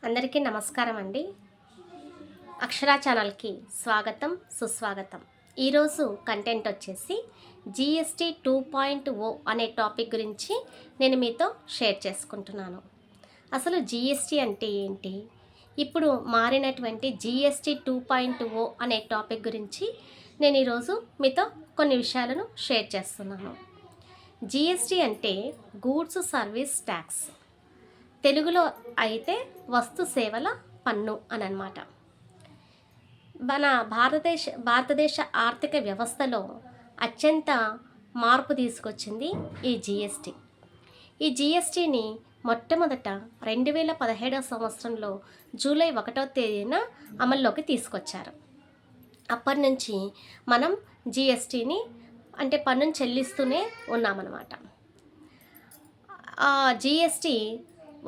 అందరికీ నమస్కారం అండి. అక్షరా ఛానల్కి స్వాగతం, సుస్వాగతం. ఈరోజు కంటెంట్ వచ్చేసి జిఎస్టీ 2.0 అనే టాపిక్ గురించి నేను మీతో షేర్ చేసుకుంటున్నాను. అసలు జిఎస్టీ అంటే ఏంటి? ఇప్పుడు మారినటువంటి జిఎస్టీ 2.0 అనే టాపిక్ గురించి నేను ఈరోజు మీతో కొన్ని విషయాలను షేర్ చేస్తున్నాను. జిఎస్టీ అంటే గూడ్స్ సర్వీస్ ట్యాక్స్. తెలుగులో అయితే వస్తు సేవల పన్ను అని అనమాట. మన భారతదేశ ఆర్థిక వ్యవస్థలో అత్యంత మార్పు తీసుకొచ్చింది ఈ జిఎస్టీ. ఈ జిఎస్టీని మొట్టమొదట 2017 సంవత్సరంలో జూలై 1వ తేదీన అమల్లోకి తీసుకొచ్చారు. అప్పటి నుంచి మనం జిఎస్టీని అంటే పన్నును చెల్లిస్తూనే ఉన్నామన్నమాట. జిఎస్టీ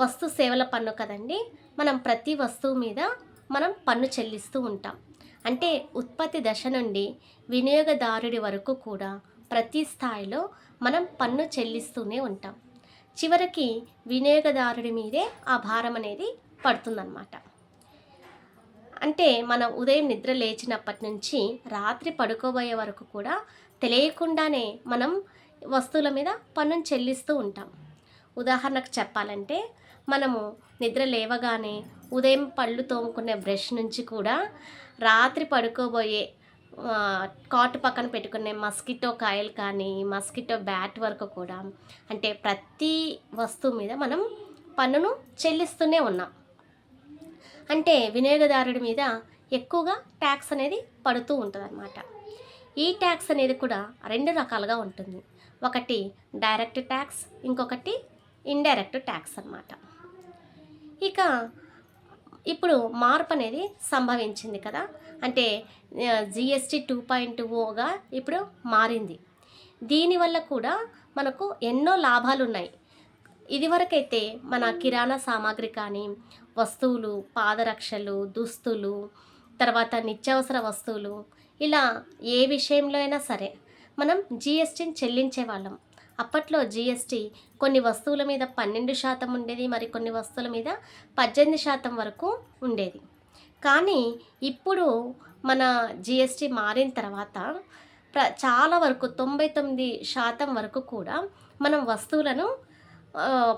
వస్తు సేవల పన్ను కదండి. మనం ప్రతి వస్తువు మీద మనం పన్ను చెల్లిస్తూ ఉంటాం. అంటే ఉత్పత్తి దశ నుండి వినియోగదారుడి వరకు కూడా ప్రతి స్థాయిలో మనం పన్ను చెల్లిస్తూనే ఉంటాం. చివరికి వినియోగదారుడి మీదే ఆ భారం అనేది పడుతుందన్నమాట. అంటే మనం ఉదయం నిద్ర లేచినప్పటి నుంచి రాత్రి పడుకోబోయే వరకు కూడా తెలియకుండానే మనం వస్తువుల మీద పన్నును చెల్లిస్తూ ఉంటాం. ఉదాహరణకు చెప్పాలంటే మనము నిద్ర లేవగానే ఉదయం పళ్ళు తోముకునే బ్రష్ నుంచి కూడా రాత్రి పడుకోబోయే కాటు పక్కన పెట్టుకునే మస్కిటో కాయలు కానీ మస్కిటో బ్యాట్ వరకు కూడా అంటే ప్రతి వస్తువు మీద మనం పన్నును చెల్లిస్తూనే ఉన్నాం. అంటే వినియోగదారుడి మీద ఎక్కువగా ట్యాక్స్ అనేది పడుతూ ఉంటుంది అన్నమాట. ఈ ట్యాక్స్ అనేది కూడా రెండు రకాలుగా ఉంటుంది. ఒకటి డైరెక్ట్ ట్యాక్స్, ఇంకొకటి ఇండైరెక్ట్ ట్యాక్స్ అన్నమాట. ఇక ఇప్పుడు మార్పు అనేది సంభవించింది కదా. అంటే జిఎస్టీ 2.0గా ఇప్పుడు మారింది. దీనివల్ల కూడా మనకు ఎన్నో లాభాలు ఉన్నాయి. ఇదివరకైతే మన కిరాణా సామాగ్రి కానీ వస్తువులు, పాదరక్షలు, దుస్తులు, తర్వాత నిత్యావసర వస్తువులు, ఇలా ఏ విషయంలో అయినా సరే మనం జిఎస్టీని చెల్లించే వాళ్ళం. అప్పట్లో జిఎస్టీ కొన్ని వస్తువుల మీద 12% ఉండేది, మరి కొన్ని వస్తువుల మీద 18% వరకు ఉండేది. కానీ ఇప్పుడు మన జిఎస్టీ మారిన తర్వాత చాలా వరకు 99% వరకు కూడా మనం వస్తువులను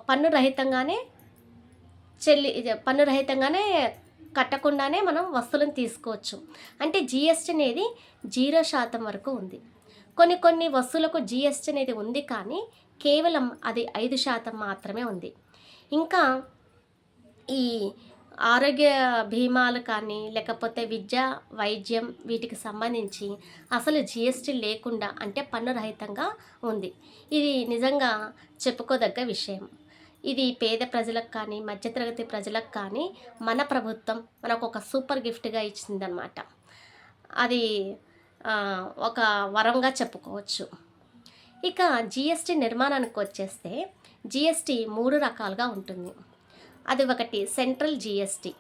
పన్ను రహితంగానే కట్టకుండానే మనం వస్తువులను తీసుకోవచ్చు. అంటే జిఎస్టీ అనేది 0% వరకు ఉంది. కొన్ని వస్తువులకు జిఎస్టీ అనేది ఉంది, కానీ కేవలం అది 5% మాత్రమే ఉంది. ఇంకా ఈ ఆరోగ్య బీమాలు కానీ లేకపోతే విద్య, వైద్యం వీటికి సంబంధించి అసలు జిఎస్టీ లేకుండా అంటే పన్ను రహితంగా ఉంది. ఇది నిజంగా చెప్పుకోదగ్గ విషయం. ఇది పేద ప్రజలకు కానీ మధ్యతరగతి ప్రజలకు కానీ మన ప్రభుత్వం మనకు ఒక సూపర్ గిఫ్ట్గా ఇచ్చిందనమాట. అది ఒక వరంగా చెప్పుకోవచ్చు. ఇక జిఎస్టీ నిర్మాణానికి వచ్చేస్తే జిఎస్టీ 3 రకాలుగా ఉంటుంది. అది ఒకటి సెంట్రల్ జిఎస్టీ.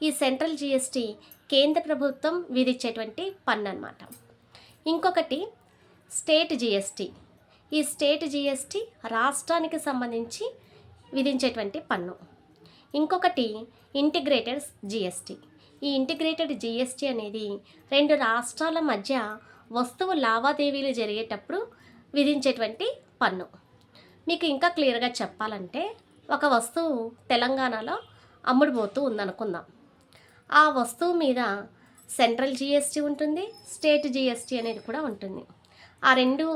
ఈ సెంట్రల్ జిఎస్టీ కేంద్ర ప్రభుత్వం విధించేటువంటి పన్ను అన్నమాట. ఇంకొకటి స్టేట్ జిఎస్టీ. ఈ స్టేట్ జిఎస్టీ రాష్ట్రానికి సంబంధించి విధించేటువంటి పన్ను. ఇంకొకటి ఇంటిగ్రేటెడ్ జిఎస్టీ. ఈ ఇంటిగ్రేటెడ్ జిఎస్టీ అనేది 2 రాష్ట్రాల మధ్య వస్తువు లావాదేవీలు జరిగేటప్పుడు విధించేటువంటి పన్ను. మీకు ఇంకా క్లియర్గా చెప్పాలంటే ఒక వస్తువు తెలంగాణలో అమ్ముడుపోతూ ఉందనుకుందాం. ఆ వస్తువు మీద సెంట్రల్ జిఎస్టీ ఉంటుంది, స్టేట్ జిఎస్టీ అనేది కూడా ఉంటుంది. ఆ 2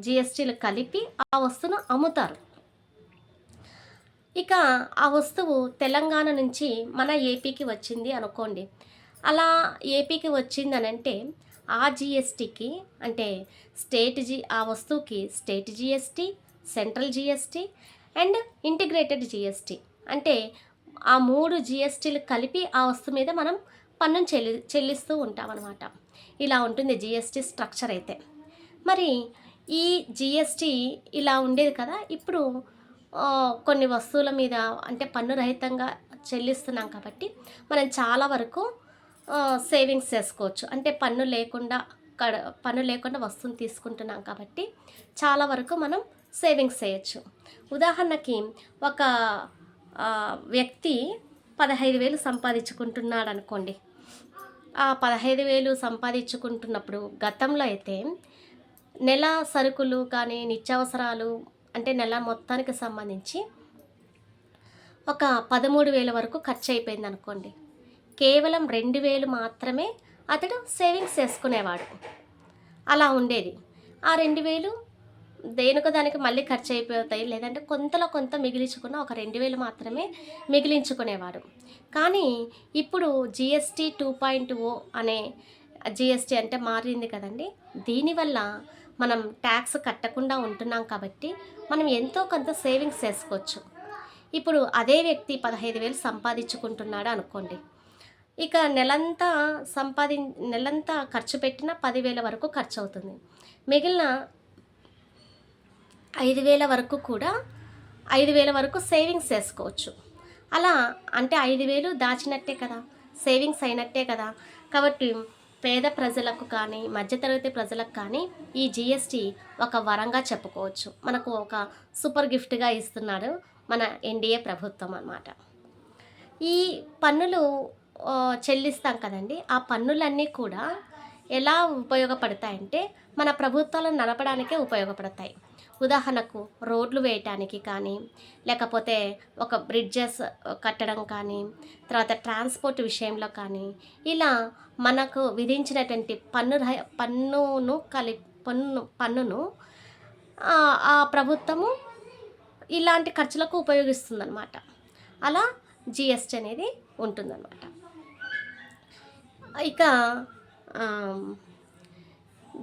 జిఎస్టీలు కలిపి ఆ వస్తువును అమ్ముతారు. ఇక ఆ వస్తువు తెలంగాణ నుంచి మన ఏపీకి వచ్చింది అనుకోండి. అలా ఏపీకి వచ్చిందనంటే ఆ జిఎస్టీకి అంటే ఆ వస్తువుకి state GST, central GST and integrated GST అంటే ఆ 3 జిఎస్టీలు కలిపి ఆ వస్తువు మీద మనం పన్నును చెల్లిస్తూ ఉంటామన్నమాట. ఇలా ఉంటుంది జిఎస్టీ స్ట్రక్చర్ అయితే. మరి ఈ జిఎస్టీ ఇలా ఉండేది కదా. ఇప్పుడు కొన్ని వస్తువుల మీద అంటే పన్ను రహితంగా చెల్లిస్తున్నాం కాబట్టి మనం చాలా వరకు సేవింగ్స్ చేసుకోవచ్చు. అంటే పన్ను లేకుండా వస్తువుని తీసుకుంటున్నాం కాబట్టి చాలా వరకు మనం సేవింగ్స్ చేయొచ్చు. ఉదాహరణకి ఒక వ్యక్తి 15,000 సంపాదించుకుంటున్నాడు అనుకోండి. ఆ 15,000 సంపాదించుకుంటున్నప్పుడు గతంలో అయితే నెల సరుకులు కానీ, నిత్యావసరాలు అంటే నెల మొత్తానికి సంబంధించి ఒక 13,000 వరకు ఖర్చయిపోయిందనుకోండి. కేవలం 2,000 మాత్రమే అతడు సేవింగ్స్ చేసుకునేవాడు. అలా ఉండేది. ఆ 2,000 దేనికో దానికి మళ్ళీ ఖర్చయిపోతాయి. లేదంటే కొంతలో కొంత మిగిలించుకున్న ఒక 2,000 మాత్రమే మిగిలించుకునేవాడు. కానీ ఇప్పుడు జీఎస్టీ 2.0 అనే జీఎస్టీ అంటే మారింది కదండీ! దీనివల్ల మనం ట్యాక్స్ కట్టకుండా ఉంటున్నాం కాబట్టి, మనం ఎంతో కొంత సేవింగ్స్ చేసుకోవచ్చు. ఇప్పుడు అదే వ్యక్తి 15,000 సంపాదించుకుంటున్నాడు అనుకోండి. ఇక నెలంతా ఖర్చు పెట్టిన 10,000 వరకు ఖర్చవుతుంది. మిగిలిన 5,000 వరకు కూడా 5,000 వరకు సేవింగ్స్ చేసుకోవచ్చు. అలా అంటే 5,000 దాచినట్టే కదా! సేవింగ్స్ అయినట్టే కదా! కాబట్టి పేద ప్రజలకు కానీ, మధ్యతరగతి ప్రజలకు కానీ ఈ జీఎస్టీ ఒక వరంగా చెప్పుకోవచ్చు. మనకు ఒక సూపర్ గిఫ్ట్‌గా ఇస్తున్నాడు మన ఎన్డీఏ ప్రభుత్వం అన్నమాట. ఈ పన్నులు చెల్లిస్తాం కదండీ! ఆ పన్నులన్నీ కూడా ఎలా ఉపయోగపడతాయంటే, మన ప్రభుత్వాలను నడపడానికే ఉపయోగపడతాయి. ఉదాహరణకు రోడ్లు వేయటానికి కానీ, లేకపోతే ఒక బ్రిడ్జెస్ కట్టడం కానీ, తర్వాత ట్రాన్స్‌పోర్ట్ విషయంలో కానీ, ఇలా మనకు విధించినటువంటి పన్నును ఆ ప్రభుత్వము ఇలాంటి ఖర్చులకు ఉపయోగిస్తుందన్నమాట. అలా జీఎస్టీ అనేది ఉంటుందన్నమాట. ఇక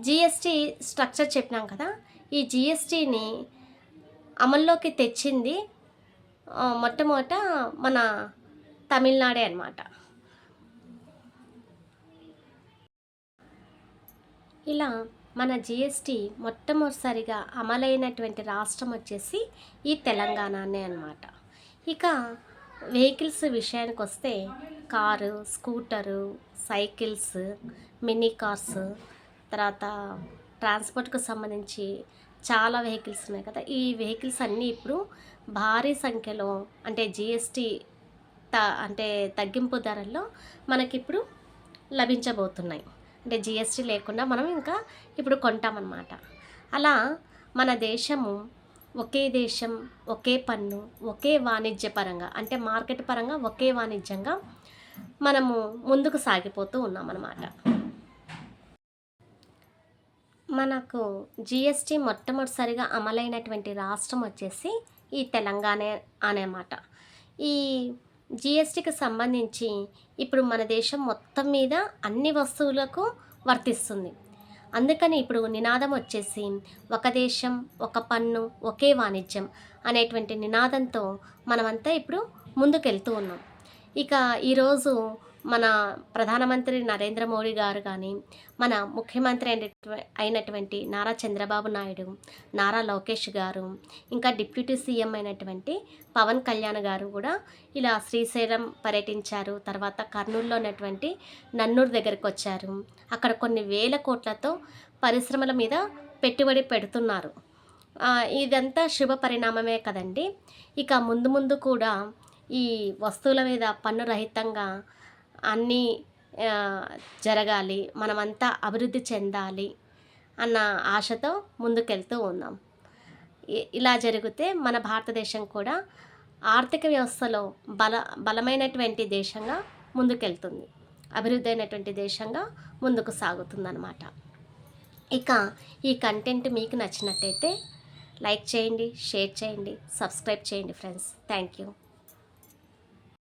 జీఎస్టీ స్ట్రక్చర్ చెప్పినాం కదా! ఈ జీఎస్టీని అమల్లోకి తెచ్చింది మొట్టమొదట మన తమిళనాడే అన్నమాట. ఇలా మన జీఎస్టీ మొట్టమొదటిసారిగా అమలైనటువంటి రాష్ట్రం వచ్చేసి ఈ తెలంగాణనే అన్నమాట. ఇక వెహికల్స్ విషయానికొస్తే car, scooter, cycles, mini cars, తర్వాత ట్రాన్స్‌పోర్ట్‌కు సంబంధించి చాలా వెహికల్స్ ఉన్నాయి కదా! ఈ వెహికల్స్ అన్నీ ఇప్పుడు భారీ సంఖ్యలో అంటే జీఎస్టీ అంటే తగ్గింపు ధరల్లో మనకిప్పుడు లభించబోతున్నాయి. అంటే జీఎస్టీ లేకుండా మనం ఇంకా ఇప్పుడు కొంటామన్నమాట. అలా మన దేశము ఒకే దేశం, ఒకే పన్ను, ఒకే వాణిజ్యపరంగా అంటే మార్కెట్ పరంగా ఒకే వాణిజ్యంగా మనము ముందుకు సాగిపోతూ ఉన్నామన్నమాట. మనకు జీఎస్టీ మొట్టమొదటిసారిగా అమలైనటువంటి రాష్ట్రం వచ్చేసి ఈ తెలంగాణ అనమాట. ఈ జీఎస్టీకి సంబంధించి ఇప్పుడు మన దేశం మొత్తం మీద అన్ని వస్తువులకు వర్తిస్తుంది. అందుకని ఇప్పుడు నినాదం వచ్చేసి ఒక దేశం, ఒక పన్ను, ఒకే వాణిజ్యం అనేటువంటి నినాదంతో మనమంతా ఇప్పుడు ముందుకెళ్తూ ఉన్నాం. ఇక ఈరోజు మన ప్రధానమంత్రి నరేంద్ర మోడీ గారు కానీ, మన ముఖ్యమంత్రి అయినటువంటి నారా చంద్రబాబు నాయుడు, నారా లోకేష్ గారు, ఇంకా డిప్యూటీ సీఎం అయినటువంటి పవన్ కళ్యాణ్ గారు కూడా ఇలా శ్రీశైలం పర్యటించారు. తర్వాత కర్నూలులో ఉన్నటువంటి నన్నూరు దగ్గరికి వచ్చారు. అక్కడ కొన్ని వేల కోట్లతో పరిశ్రమల మీద పెట్టుబడి పెడుతున్నారు. ఇదంతా శుభ పరిణామమే కదండి. ఇక ముందు ముందు కూడా ఈ వస్తువుల మీద పన్ను రహితంగా అన్నీ జరగాలి, మనమంతా అభివృద్ధి చెందాలి అన్న ఆశతో ముందుకెళ్తూ ఉన్నాం. ఇలా జరిగితే మన భారతదేశం కూడా ఆర్థిక వ్యవస్థలో బలమైనటువంటి దేశంగా ముందుకెళ్తుంది, అభివృద్ధి అయినటువంటి దేశంగా ముందుకు సాగుతుందన్నమాట. ఇక ఈ కంటెంట్ మీకు నచ్చినట్టయితే లైక్ చేయండి, షేర్ చేయండి, సబ్స్క్రైబ్ చేయండి ఫ్రెండ్స్. Thank you.